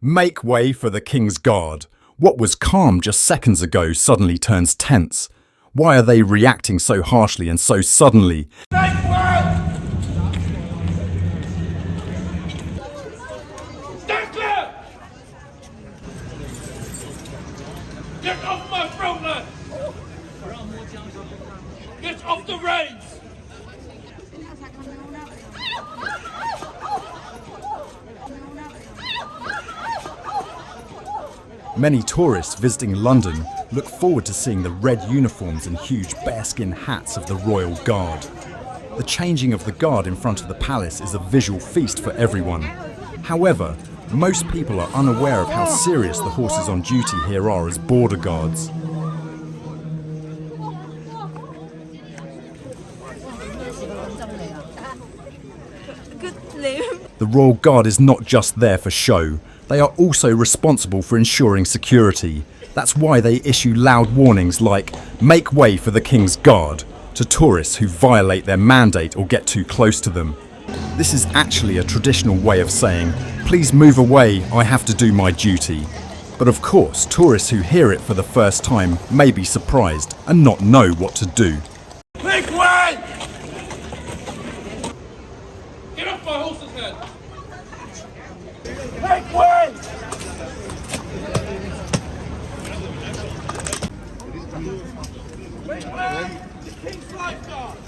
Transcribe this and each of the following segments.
Make way for the King's Guard. What was calm just seconds ago suddenly turns tense. Why are they reacting so harshly and so suddenly? Make way! Stand clear! Get off my front line! Get off the reins! Many tourists visiting London look forward to seeing the red uniforms and huge bearskin hats of the Royal Guard. The changing of the guard in front of the palace is a visual feast for everyone. However, most people are unaware of how serious the horses on duty here are as border guards. The Royal Guard is not just there for show. They are also responsible for ensuring security. That's why they issue loud warnings like, "Make way for the King's Guard," to tourists who violate their mandate or get too close to them. This is actually a traditional way of saying, "Please move away, I have to do my duty." But of course, tourists who hear it for the first time may be surprised and not know what to do. Make way! Get off my horse's head! Make way! Make way! The King's Lifeguard!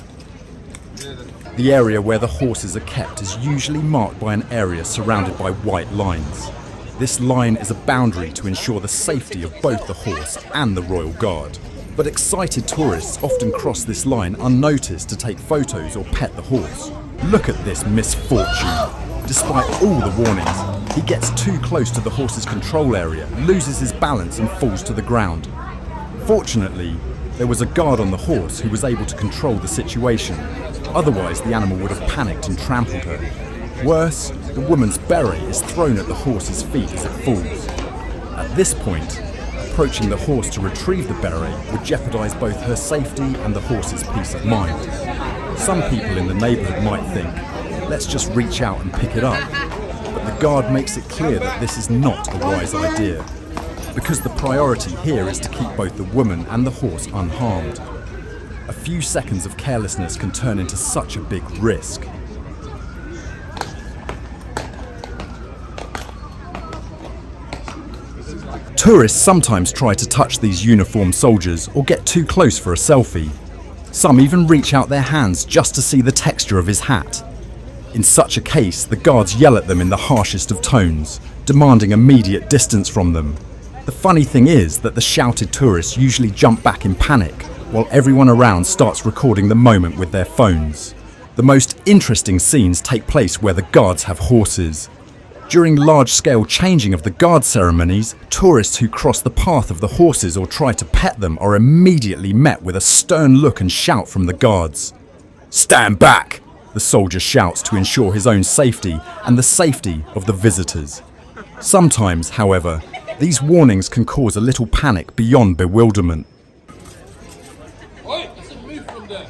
The area where the horses are kept is usually marked by an area surrounded by white lines. This line is a boundary to ensure the safety of both the horse and the Royal Guard. But excited tourists often cross this line unnoticed to take photos or pet the horse. Look at this misfortune. Despite all the warnings, he gets too close to the horse's control area, loses his balance and falls to the ground. Fortunately, there was a guard on the horse who was able to control the situation. Otherwise, the animal would have panicked and trampled her. Worse, the woman's beret is thrown at the horse's feet as it falls. At this point, approaching the horse to retrieve the beret would jeopardize both her safety and the horse's peace of mind. Some people in the neighborhood might think, "Let's just reach out and pick it up." But the guard makes it clear that this is not a wise idea, because the priority here is to keep both the woman and the horse unharmed. A few seconds of carelessness can turn into such a big risk. Tourists sometimes try to touch these uniformed soldiers or get too close for a selfie. Some even reach out their hands just to see the texture of his hat. In such a case, the guards yell at them in the harshest of tones, demanding immediate distance from them. The funny thing is that the shouted tourists usually jump back in panic, while everyone around starts recording the moment with their phones. The most interesting scenes take place where the guards have horses. During large-scale changing of the guard ceremonies, tourists who cross the path of the horses or try to pet them are immediately met with a stern look and shout from the guards. "Stand back!" the soldier shouts to ensure his own safety and the safety of the visitors. Sometimes, however, these warnings can cause a little panic beyond bewilderment. Oi, that's a move from there.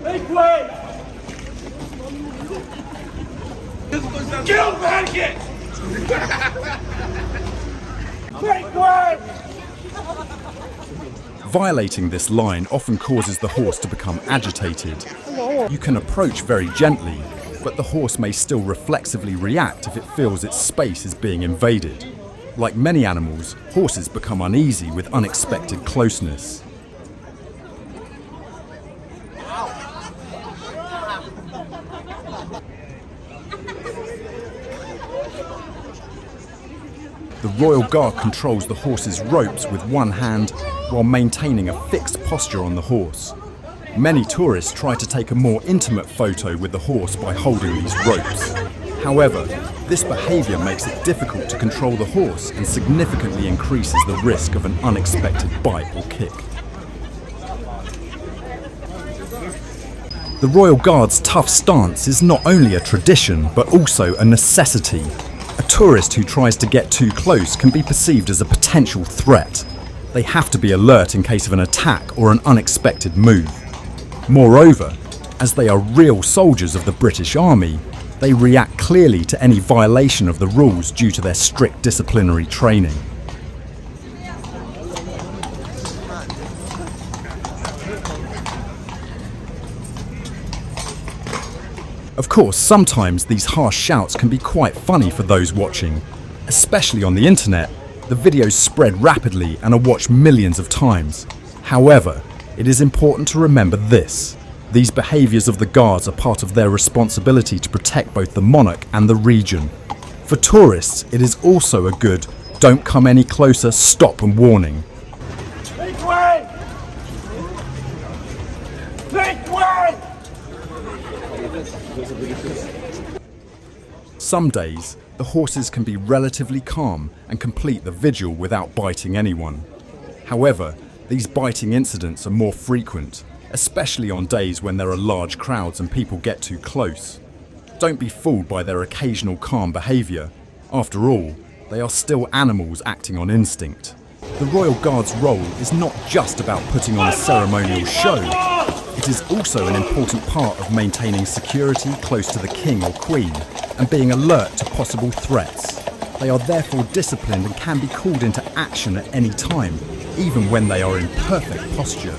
Make way! Kill maggot! Make way! Violating this line often causes the horse to become agitated. You can approach very gently, but the horse may still reflexively react if it feels its space is being invaded. Like many animals, horses become uneasy with unexpected closeness. The Royal Guard controls the horse's ropes with one hand while maintaining a fixed posture on the horse. Many tourists try to take a more intimate photo with the horse by holding these ropes. However, this behaviour makes it difficult to control the horse and significantly increases the risk of an unexpected bite or kick. The Royal Guard's tough stance is not only a tradition but also a necessity. A tourist who tries to get too close can be perceived as a potential threat. They have to be alert in case of an attack or an unexpected move. Moreover, as they are real soldiers of the British Army, They react clearly to any violation of the rules due to their strict disciplinary training. Of course, sometimes these harsh shouts can be quite funny for those watching, especially on the internet. The videos spread rapidly and are watched millions of times. However, it is important to remember this. These behaviours of the guards are part of their responsibility to protect both the monarch and the region. For tourists, it is also a good "don't come any closer, stop" and warning. Make way! Make way! Some days, the horses can be relatively calm and complete the vigil without biting anyone. However, these biting incidents are more frequent, especially on days when there are large crowds and people get too close. Don't be fooled by their occasional calm behaviour. After all, they are still animals acting on instinct. The Royal Guard's role is not just about putting on a ceremonial show. It is also an important part of maintaining security close to the King or Queen and being alert to possible threats. They are therefore disciplined and can be called into action at any time, even when they are in perfect posture.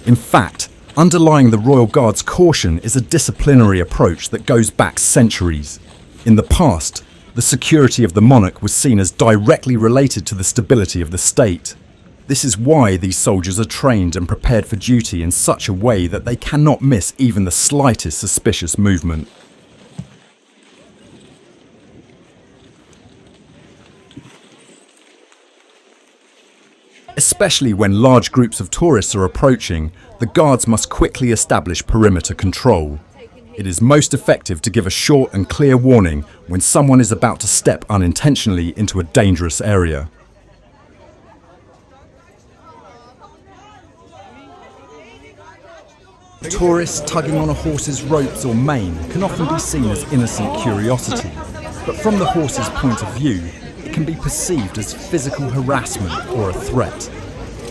In fact, underlying the Royal Guard's caution is a disciplinary approach that goes back centuries. In the past, the security of the monarch was seen as directly related to the stability of the state. This is why these soldiers are trained and prepared for duty in such a way that they cannot miss even the slightest suspicious movement. Especially when large groups of tourists are approaching, the guards must quickly establish perimeter control. It is most effective to give a short and clear warning when someone is about to step unintentionally into a dangerous area. Tourists tugging on a horse's ropes or mane can often be seen as innocent curiosity, but from the horse's point of view, it can be perceived as physical harassment or a threat.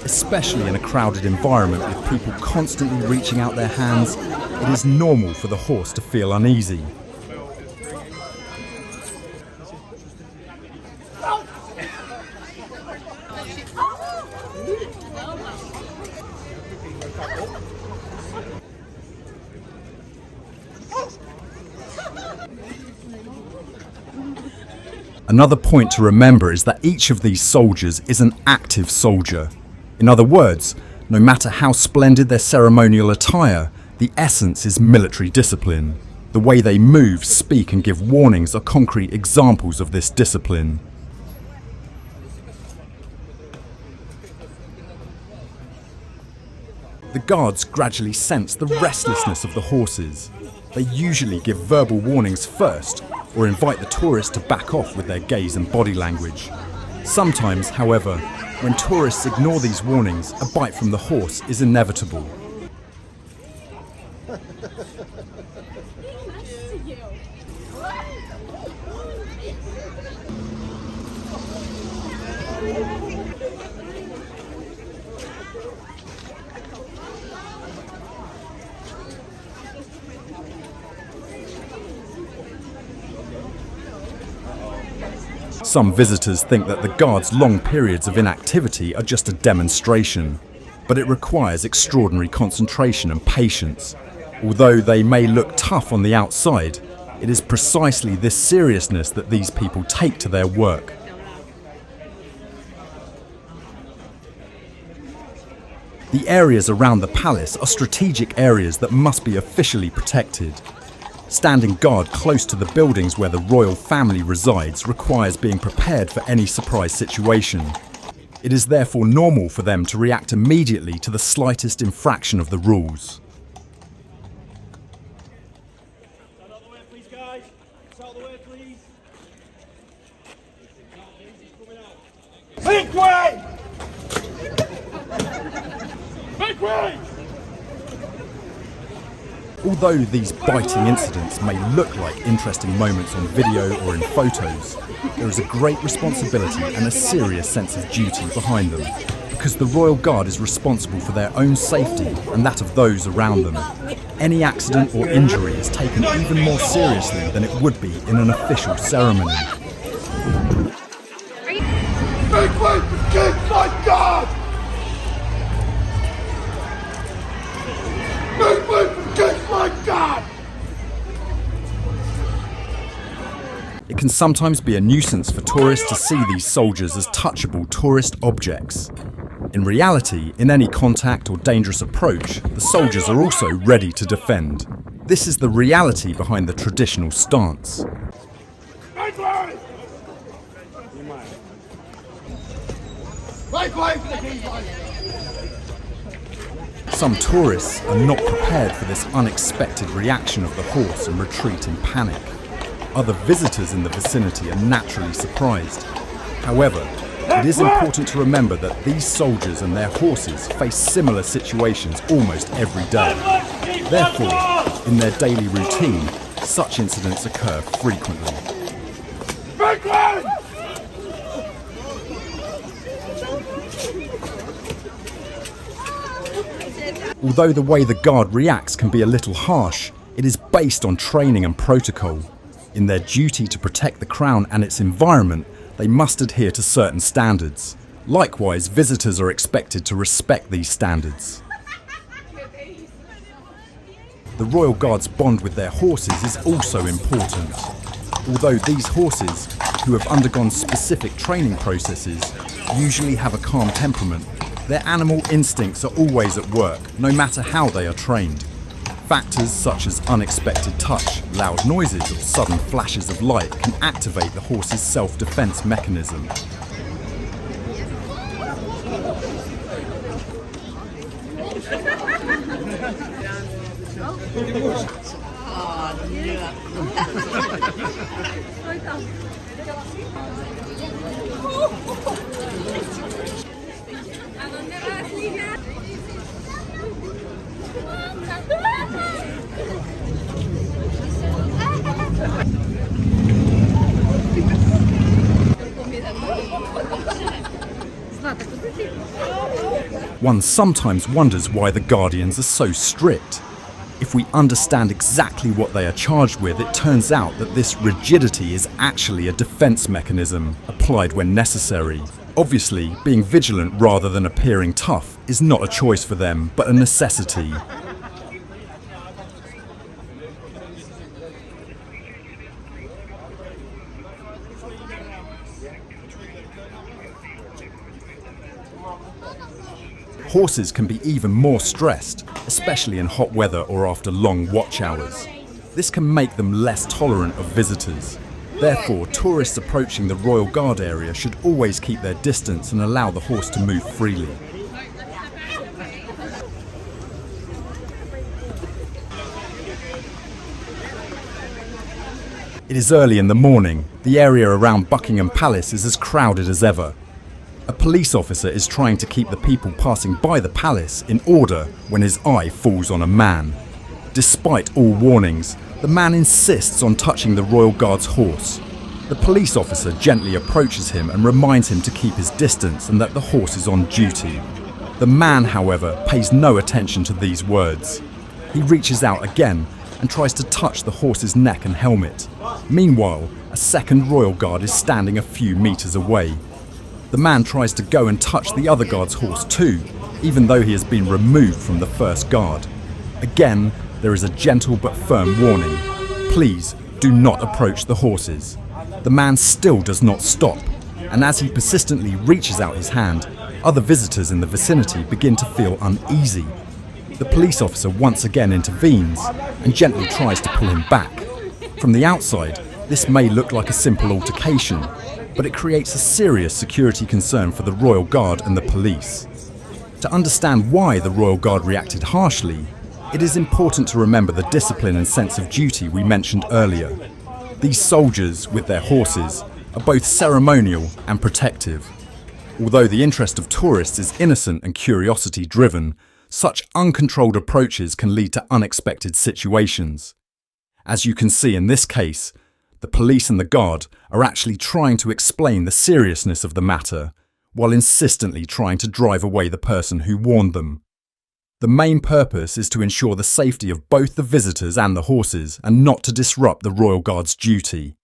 Especially in a crowded environment with people constantly reaching out their hands, it is normal for the horse to feel uneasy. Another point to remember is that each of these soldiers is an active soldier. In other words, no matter how splendid their ceremonial attire, the essence is military discipline. The way they move, speak and give warnings are concrete examples of this discipline. The guards gradually sense the restlessness of the horses. They usually give verbal warnings first, or invite the tourist to back off with their gaze and body language. Sometimes, however, when tourists ignore these warnings, a bite from the horse is inevitable. Some visitors think that the guards' long periods of inactivity are just a demonstration, but it requires extraordinary concentration and patience. Although they may look tough on the outside, it is precisely this seriousness that these people take to their work. The areas around the palace are strategic areas that must be officially protected. Standing guard close to the buildings where the royal family resides requires being prepared for any surprise situation. It is therefore normal for them to react immediately to the slightest infraction of the rules. Stand out the way, please, guys. Stand out the way, please. Make way! Make way! Although these biting incidents may look like interesting moments on video or in photos, there is a great responsibility and a serious sense of duty behind them. because the Royal Guard is responsible for their own safety and that of those around them. Any accident or injury is taken even more seriously than it would be in an official ceremony. Make way for King, my God! Make way for King, my God! It can sometimes be a nuisance for tourists to see these soldiers as touchable tourist objects. In reality, in any contact or dangerous approach, the soldiers are also ready to defend. This is the reality behind the traditional stance. Make way! Make way for the King's life! Some tourists are not prepared for this unexpected reaction of the horse and retreat in panic. Other visitors in the vicinity are naturally surprised. However, it is important to remember that these soldiers and their horses face similar situations almost every day. Therefore, in their daily routine, such incidents occur frequently. Make way! Although the way the guard reacts can be a little harsh, it is based on training and protocol. In their duty to protect the crown and its environment, they must adhere to certain standards. Likewise, visitors are expected to respect these standards. The Royal Guard's bond with their horses is also important. Although these horses, who have undergone specific training processes, usually have a calm temperament, their animal instincts are always at work, no matter how they are trained. Factors such as unexpected touch, loud noises, or sudden flashes of light can activate the horse's self-defense mechanism. One sometimes wonders why the Guardians are so strict. If we understand exactly what they are charged with, it turns out that this rigidity is actually a defense mechanism applied when necessary. Obviously, being vigilant rather than appearing tough is not a choice for them, but a necessity. Horses can be even more stressed, especially in hot weather or after long watch hours. This can make them less tolerant of visitors. Therefore, tourists approaching the Royal Guard area should always keep their distance and allow the horse to move freely. It is early in the morning. The area around Buckingham Palace is as crowded as ever. A police officer is trying to keep the people passing by the palace in order when his eye falls on a man. Despite all warnings, the man insists on touching the Royal Guard's horse. The police officer gently approaches him and reminds him to keep his distance and that the horse is on duty. The man, however, pays no attention to these words. He reaches out again and tries to touch the horse's neck and helmet. Meanwhile, a second Royal Guard is standing a few meters away. The man tries to go and touch the other guard's horse too, even though he has been removed from the first guard. Again, there is a gentle but firm warning. Please do not approach the horses. The man still does not stop, and as he persistently reaches out his hand, other visitors in the vicinity begin to feel uneasy. The police officer once again intervenes and gently tries to pull him back. From the outside, this may look like a simple altercation, but it creates a serious security concern for the Royal Guard and the police. To understand why the Royal Guard reacted harshly, it is important to remember the discipline and sense of duty we mentioned earlier. These soldiers, with their horses, are both ceremonial and protective. Although the interest of tourists is innocent and curiosity-driven, such uncontrolled approaches can lead to unexpected situations. As you can see in this case, the police and the guard are actually trying to explain the seriousness of the matter, while insistently trying to drive away the person who warned them. The main purpose is to ensure the safety of both the visitors and the horses, and not to disrupt the Royal Guard's duty.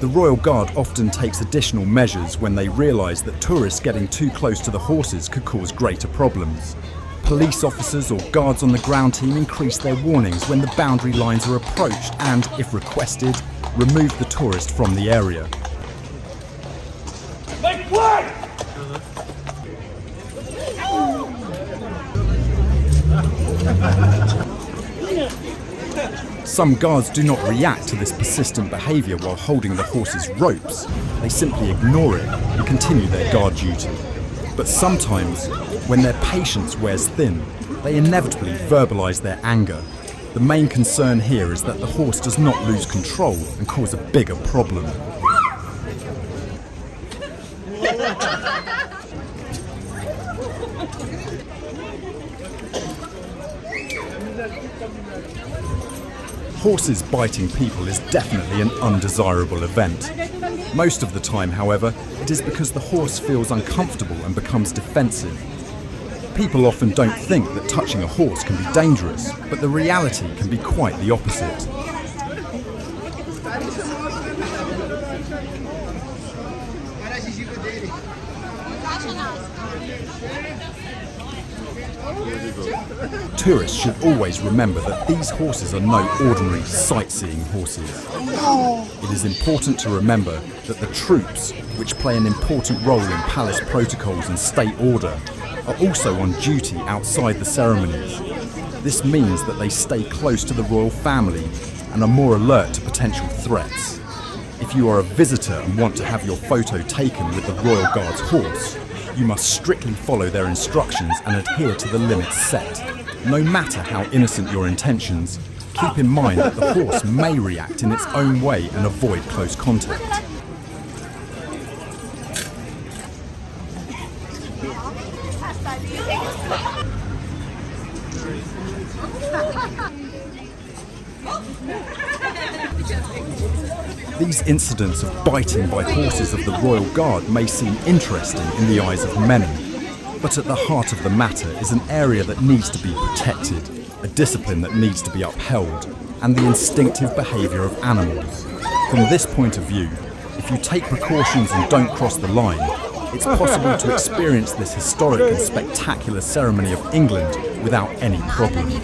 The Royal Guard often takes additional measures when they realise that tourists getting too close to the horses could cause greater problems. Police officers or guards on the ground team increase their warnings when the boundary lines are approached and, if requested, remove the tourist from the area. Make way! Some guards do not react to this persistent behaviour while holding the horses' ropes. They simply ignore it and continue their guard duty. But sometimes, when their patience wears thin, they inevitably verbalise their anger. The main concern here is that the horse does not lose control and cause a bigger problem. Horses biting people is definitely an undesirable event. Most of the time, however, it is because the horse feels uncomfortable and becomes defensive. People often don't think that touching a horse can be dangerous, but the reality can be quite the opposite. Tourists should always remember that these horses are no ordinary sightseeing horses. It is important to remember that the troops, which play an important role in palace protocols and state order, are also on duty outside the ceremonies. This means that they stay close to the royal family and are more alert to potential threats. If you are a visitor and want to have your photo taken with the Royal Guard's horse, you must strictly follow their instructions and adhere to the limits set. No matter how innocent your intentions, keep in mind that the horse may react in its own way and avoid close contact. These incidents of biting by horses of the Royal Guard may seem interesting in the eyes of many, but at the heart of the matter is an area that needs to be protected, a discipline that needs to be upheld, and the instinctive behaviour of animals. From this point of view, if you take precautions and don't cross the line, it's possible to experience this historic and spectacular ceremony of England without any problems.